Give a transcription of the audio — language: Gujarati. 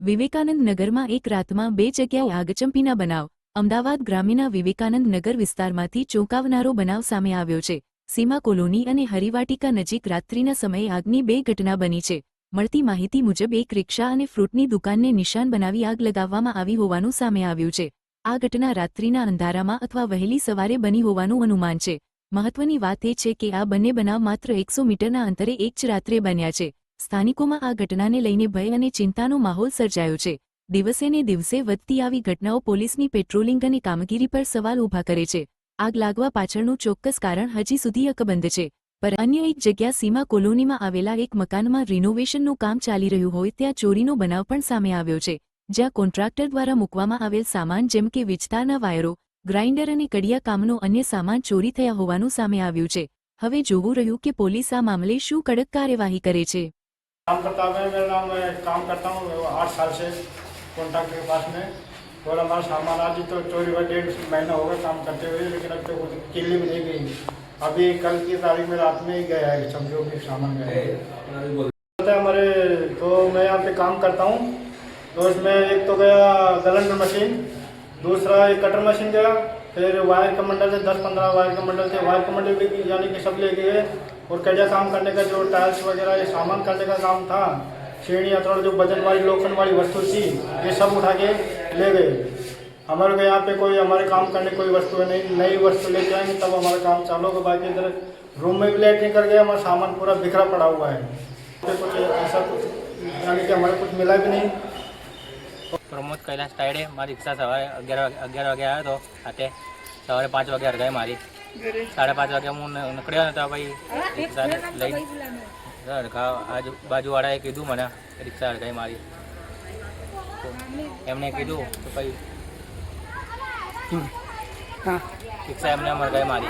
વિવેકાનંદ નગરમાં એક રાતમાં બે જગ્યાએ આગચંપીના બનાવ. અમદાવાદ ગ્રામ્યના વિવેકાનંદ નગર વિસ્તારમાંથી ચોંકાવનારો બનાવ સામે આવ્યો છે. સીમા કોલોની અને હરિવાટિકા નજીક રાત્રિના સમયે આગની બે ઘટના બની છે. મળતી માહિતી મુજબ એક રિક્ષા અને ફ્રૂટની દુકાનને નિશાન બનાવી આગ લગાવવામાં આવી હોવાનું સામે આવ્યું છે. આ ઘટના રાત્રિના અંધારામાં અથવા વહેલી સવારે બની હોવાનું અનુમાન છે. મહત્વની વાત એ છે કે આ બંને બનાવ માત્ર 100 મીટરના અંતરે એક જ રાત્રે બન્યા છે. સ્થાનિકોમાં આ ઘટનાને લઈને ભય અને ચિંતાનો માહોલ સર્જાયો છે. દિવસે ને દિવસે વધતી આવી ઘટનાઓ પોલીસની પેટ્રોલિંગ અને કામગીરી પર સવાલ ઊભા કરે છે. આગ લાગવા પાછળનું ચોક્કસ કારણ હજી સુધી અકબંધ છે. પર અન્ય એક જગ્યા સીમા કોલોનીમાં આવેલા એક મકાનમાં રિનોવેશનનું કામ ચાલી રહ્યું હોય ત્યાં ચોરીનો બનાવ પણ સામે આવ્યો છે. જ્યાં કોન્ટ્રાક્ટર દ્વારા મૂકવામાં આવેલ સામાન જેમ કે વીજતારના વાયરો, ગ્રાઇન્ડર અને કડિયા કામનો અન્ય સામાન ચોરી થયા હોવાનું સામે આવ્યું છે. હવે જોવું રહ્યું કે પોલીસ આ મામલે શું કડક કાર્યવાહી કરે છે. काम करता है। मेरा नाम मैं काम करता हूँ 8 साल से कॉन्ट्रैक्टर के पास में। और हमारा सामान आज ही तो चोरी हुआ, 1.5 महीना हो गया काम करते हुए, लेकिन अब तक किल्ली में नहीं गई। अभी कल की तारीख में रात में ही गया है, समझो कि सामान गया है हमारे। तो मैं यहाँ पे काम करता हूँ, तो इसमें एक तो गया गलंडर मशीन, दूसरा एक कटर मशीन गया, फिर वायर कमंडल से 10-15 वायर कमंडल थे, वायर कमंडल भी यानी कि सब ले गए। और कड़िया काम करने का जो टाइल्स वगैरह ये सामान करने का काम था, सीढ़ी अथवा जो वजन वाली लोखंड वाली वस्तु थी, ये सब उठा के ले गए। हमारे को यहाँ पे कोई हमारे काम करने कोई वस्तु नहीं, नई वस्तु लेके आएंगे तब हमारा काम चालू होगा। बाकी इधर रूम में भी लेटरिन कर गया, हमारा सामान पूरा बिखरा पड़ा हुआ है। तो कुछ ऐसा कुछ यानी कि हमारे कुछ मिला भी नहीं। प्रमोद कैलाश टाइडे मारी रिक्शा सवारे 11 वागे आया तो आते सवारे 5 वागे हर गए मारी 5:30 वागे हूँ निकळ्यो नतो भाई रिक्शा लई आजूबाजूवाળાએ કીધું મને રિક્ષા હરગાઈ મારી. એમને કીધું તો ભાઈ રિક્ષા એમને હરગાઈ મારી.